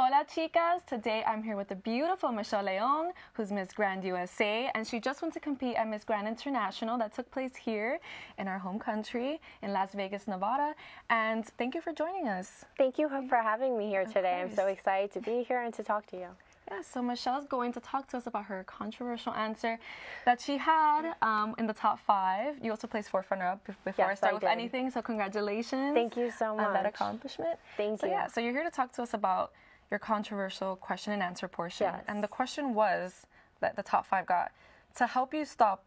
Hola chicas, today I'm here with the beautiful Michelle Leon, who's Miss Grand USA, and she just went to compete at Miss Grand International that took place here in our home country in Las Vegas, Nevada. And thank you for joining us. Thank you for having me here today. I'm so course. excited to be here and to talk to you. Yeah, so Michelle's going to talk to us about her controversial answer that she had in the top 5. You also placed 4th runner-up before I start with anything, so congratulations. Thank you so much. On that accomplishment. Thank you. Yeah, so you're here to talk to us about your controversial question and answer portion. Yes. And the question was, that the top 5 got, to help you stop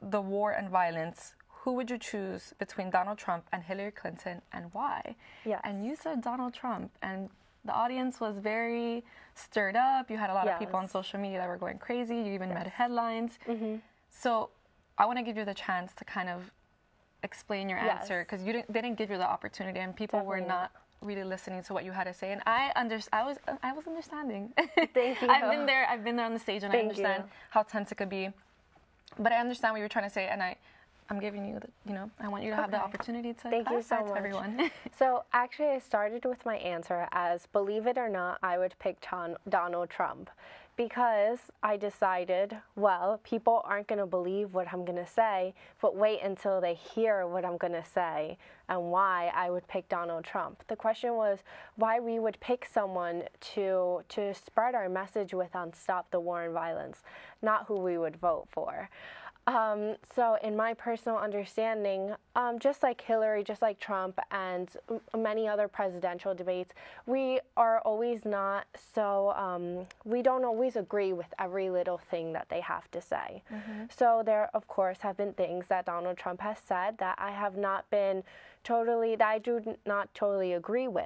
the war and violence, who would you choose between Donald Trump and Hillary Clinton, and why? Yes. And you said Donald Trump, and the audience was very stirred up. You had a lot of people on social media that were going crazy. You even made headlines. So I want to give you the chance to kind of explain your answer, because they didn't give you the opportunity, and people were not really listening to what you had to say. And I was understanding. Thank you. I've been there on the stage, and I understand how tense it could be. But I understand what you were trying to say, and I'm giving you I want you to have the opportunity to clarify to everyone. So actually I started with my answer as, believe it or not, I would pick Donald Trump, because I decided, well, people aren't going to believe what I'm going to say, but wait until they hear what I'm going to say and why I would pick Donald Trump. The question was why we would pick someone to spread our message with on Stop the War and Violence, not who we would vote for. So in my personal understanding, just like Hillary, just like Trump, and many other presidential debates, we are always not so, we don't always agree with every little thing that they have to say. So there, of course, have been things that Donald Trump has said that I have not been that I do not totally agree with.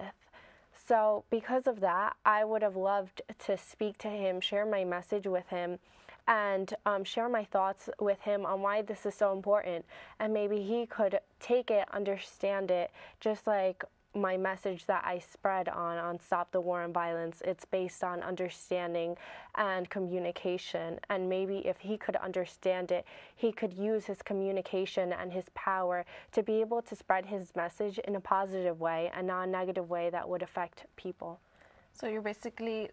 So because of that, I would have loved to speak to him, share my message with him, and share my thoughts with him on why this is so important. And maybe he could take it, understand it, just like my message that I spread on Stop the War and Violence. It's based on understanding and communication. And maybe if he could understand it, he could use his communication and his power to be able to spread his message in a positive way and not a negative way that would affect people. So you're basically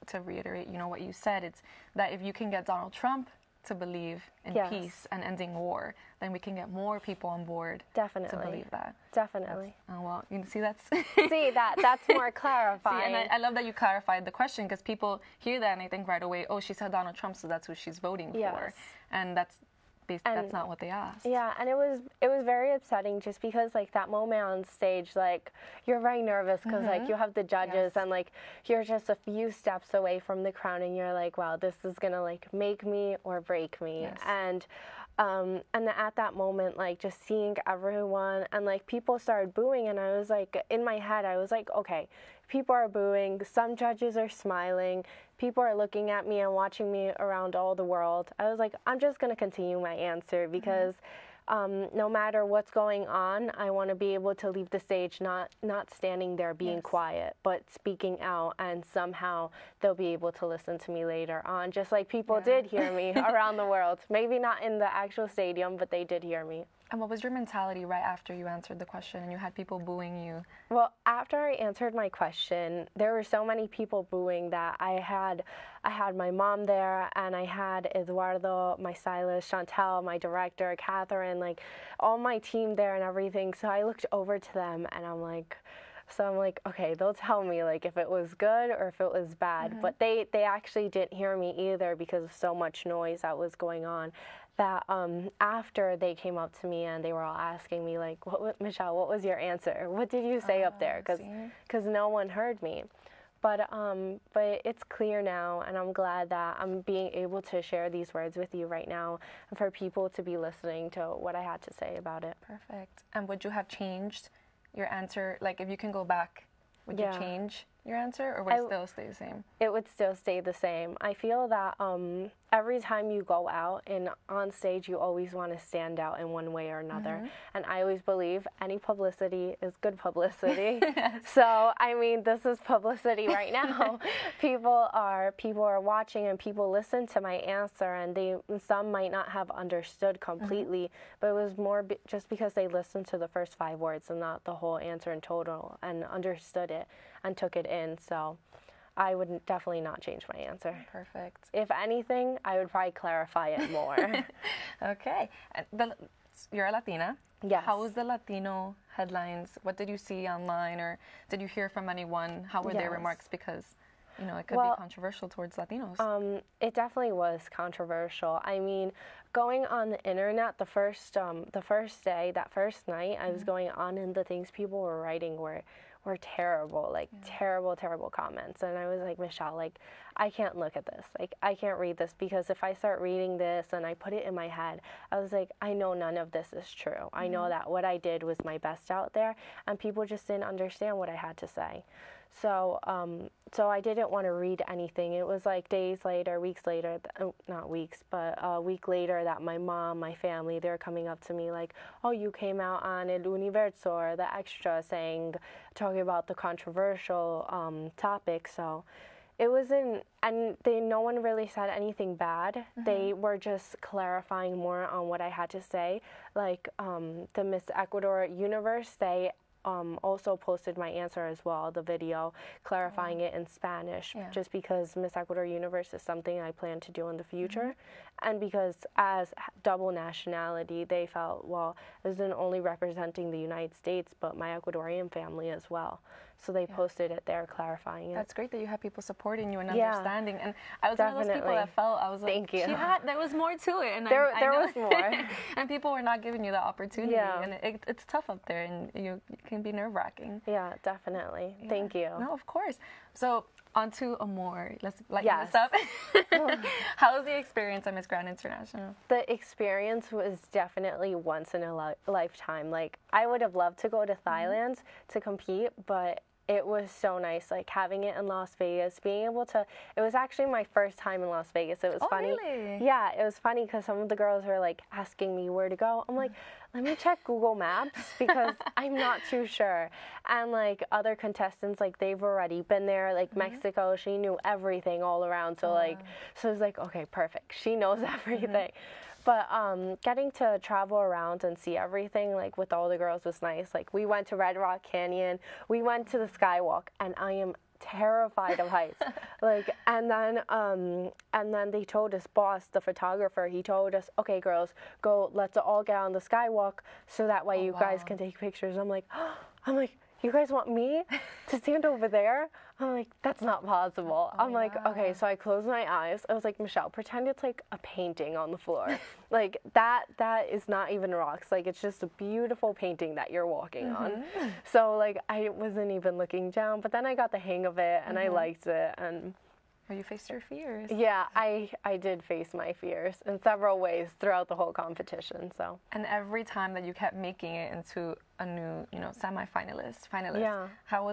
to reiterate, what you said, it's that if you can get Donald Trump to believe in peace and ending war, then we can get more people on board to believe that. Definitely. Well, see, that's that's more clarifying. See, and I love that you clarified the question, because people hear that and they think right away, oh, she said Donald Trump, so that's who she's voting for, and that's not what they asked. Yeah, and it was very upsetting, just because like that moment on stage, like you're very nervous because like you have the judges and like you're just a few steps away from the crown, and you're like, wow, this is gonna like make me or break me. And at that moment, like just seeing everyone and like people started booing, and I was like, in my head, I was like, okay, people are booing, some judges are smiling, people are looking at me and watching me around all the world. I was like, I'm just going to continue my answer, because no matter what's going on, I want to be able to leave the stage not standing there being quiet, but speaking out, and somehow they'll be able to listen to me later on, just like people did hear me around the world. Maybe not in the actual stadium, but they did hear me. And what was your mentality right after you answered the question and you had people booing you? Well, after I answered my question, there were so many people booing that I had my mom there, and I had Eduardo, my stylist, Chantel, my director, Catherine, like all my team there and everything. So I looked over to them, and I'm like, okay, they'll tell me like if it was good or if it was bad. But they actually didn't hear me either, because of so much noise that was going on. That after they came up to me and they were all asking me like, Michelle, what was your answer? What did you say up there? Because no one heard me. But it's clear now, and I'm glad that I'm being able to share these words with you right now, and for people to be listening to what I had to say about it. Perfect. And would you have changed your answer? Like, if you can go back, would you change your answer, or would it still stay the same? It would still stay the same. I feel that every time you go out and on stage, you always want to stand out in one way or another. And I always believe any publicity is good publicity. Yes. So, I mean, this is publicity right now. People are watching and people listen to my answer, and some might not have understood completely, but it was more just because they listened to the first 5 words and not the whole answer in total and understood it and took it in. So I would definitely not change my answer. Perfect. If anything, I would probably clarify it more. Okay. You're a Latina. Yes. How was the Latino headlines? What did you see online, or did you hear from anyone? How were their remarks? Because, you know, it could be controversial towards Latinos. It definitely was controversial. I mean, going on the internet the first day, that first night, I was going on, and the things people were writing were terrible, like terrible comments. And I was like, Michelle, like, I can't look at this. Like, I can't read this, because if I start reading this and I put it in my head, I was like, I know none of this is true. I know that what I did was my best out there, and people just didn't understand what I had to say. So, so I didn't want to read anything. It was like days later, weeks later, not weeks, but a week later, that my mom, my family, they're coming up to me like, oh, you came out on El Universo or The Extra talking about the controversial topic. So it wasn't, and no one really said anything bad. They were just clarifying more on what I had to say. Like the Miss Ecuador universe, they also posted my answer as well, the video, clarifying it in Spanish, just because Miss Ecuador Universe is something I plan to do in the future. And because as double nationality, they felt, well, this isn't only representing the United States, but my Ecuadorian family as well. So they posted it there, clarifying it. That's great that you have people supporting you and understanding. And I was one of those people that felt, I was like, thank you. There was more to it. And there was more. And people were not giving you the opportunity. Yeah. And it's tough up there, and it can be nerve-wracking. Yeah, definitely. Yeah. Thank you. No, of course. So on to Amor. Let's lighten this up. How was the experience at Miss Grand International? The experience was definitely once in a lifetime. Like, I would have loved to go to Thailand to compete, but it was so nice, like, having it in Las Vegas, being able to, it was actually my first time in Las Vegas. It was funny. Really? Yeah, it was funny because some of the girls were, like, asking me where to go. I'm like, let me check Google Maps, because I'm not too sure. And, like, other contestants, like, they've already been there, like, Mexico, she knew everything all around. So, like, so it was like, okay, perfect. She knows everything. But getting to travel around and see everything, like, with all the girls was nice. Like, we went to Red Rock Canyon, we went to the Skywalk, and I am terrified of heights. Like, and then they told us, Boss, the photographer, he told us, okay, girls, go, let's all get on the Skywalk, so that way you guys can take pictures. I'm like, you guys want me to stand over there? I'm like, that's not possible. I'm like, okay, so I closed my eyes. I was like, Michelle, pretend it's like a painting on the floor. Like, that is not even rocks. Like, it's just a beautiful painting that you're walking on. So, like, I wasn't even looking down, but then I got the hang of it, and I liked it. And you faced your fears. Yeah, I did face my fears in several ways throughout the whole competition. So. And every time that you kept making it into a new, semi-finalist, how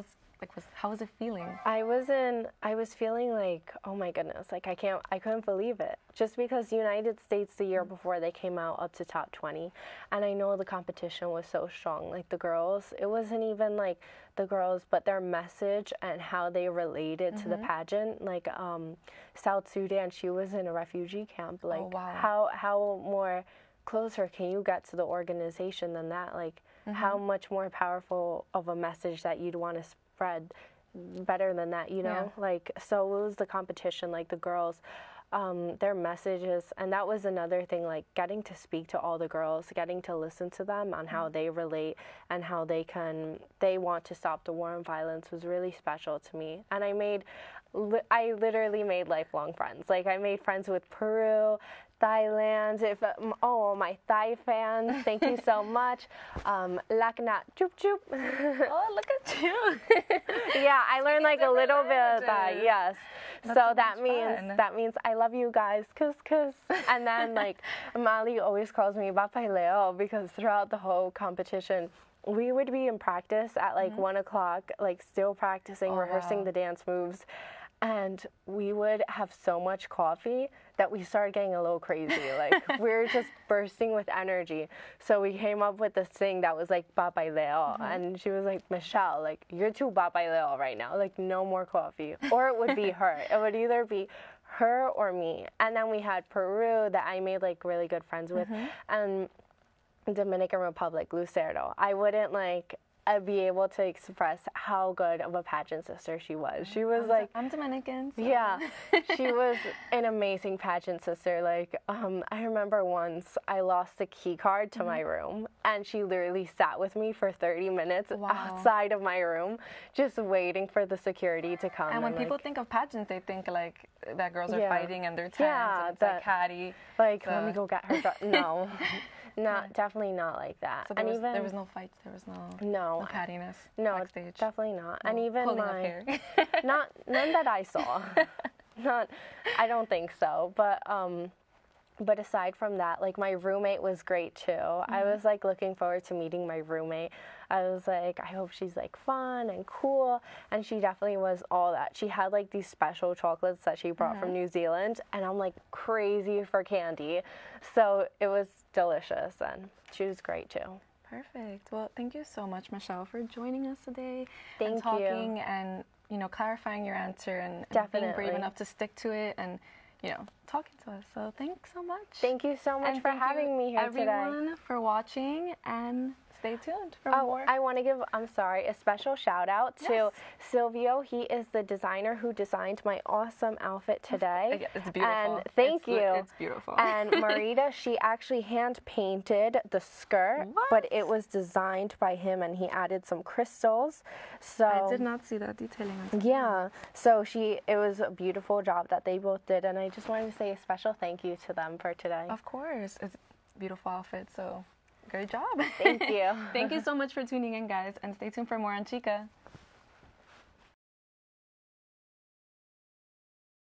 was it feeling? I was feeling like, oh my goodness, like, I couldn't believe it. Just because United States the year before, they came out up to top 20, and I know the competition was so strong. Like, the girls, it wasn't even like the girls, but their message and how they related to the pageant. Like, South Sudan, she was in a refugee camp. Like, how more closer can you get to the organization than that? Like, how much more powerful of a message that you'd want to spread better than that, you know? Like, so it was the competition, like, the girls, their messages, and that was another thing, like, getting to speak to all the girls, getting to listen to them on how they relate and how they want to stop the war and violence was really special to me. And I literally made lifelong friends. Like, I made friends with Peru, Thailand, my Thai fans, thank you so much. Lakna, choop choop. Oh, look at you. Yeah, I learned like a little bit of that, yes. That's so that means I love you guys, kiss kiss. And then, like, Mali always calls me Bapaileo, because throughout the whole competition, we would be in practice at like 1 o'clock, like, still practicing, rehearsing the dance moves. And we would have so much coffee that we started getting a little crazy. Like, we were just bursting with energy. So we came up with this thing that was like babaileo. And she was like, Michelle, like, you're too babaileo right now. Like, no more coffee. Or it would be her. It would either be her or me. And then we had Peru that I made like really good friends with. And Dominican Republic, Lucerdo. I wouldn't like be able to express how good of a pageant sister she was. She was I'm Dominican. So. Yeah, she was an amazing pageant sister. Like, I remember once I lost a key card to my room, and she literally sat with me for 30 minutes outside of my room, just waiting for the security to come. And when people think of pageants, they think like that girls are fighting and they're tense and it's like catty. Like, let me go get her. No. Definitely not like that. So there was no fights. There was no cattiness. No, backstage. Definitely not. No and even pulling of hair. none that I saw. I don't think so. But aside from that, like, my roommate was great too. I was like looking forward to meeting my roommate. I was like, I hope she's like fun and cool, and she definitely was all that. She had like these special chocolates that she brought from New Zealand, and I'm like crazy for candy, so it was delicious, and she was great too. Perfect. Well, thank you so much, Michelle, for joining us today. Thank and talking and clarifying your answer and being brave enough to stick to it and talking to us. So thanks so much. Thank you so much for having me here today. Everyone for watching, and stay tuned for more. I want to give, a special shout out to Silvio. He is the designer who designed my awesome outfit today. It's beautiful. And thank you. It's beautiful. And Marita, she actually hand painted the skirt, but it was designed by him, and he added some crystals. So I did not see that detailing. Yeah. So it was a beautiful job that they both did, and I just wanted to say a special thank you to them for today. Of course. It's a beautiful outfit, so great job. Thank you. Thank you so much for tuning in, guys, and stay tuned for more on Chica.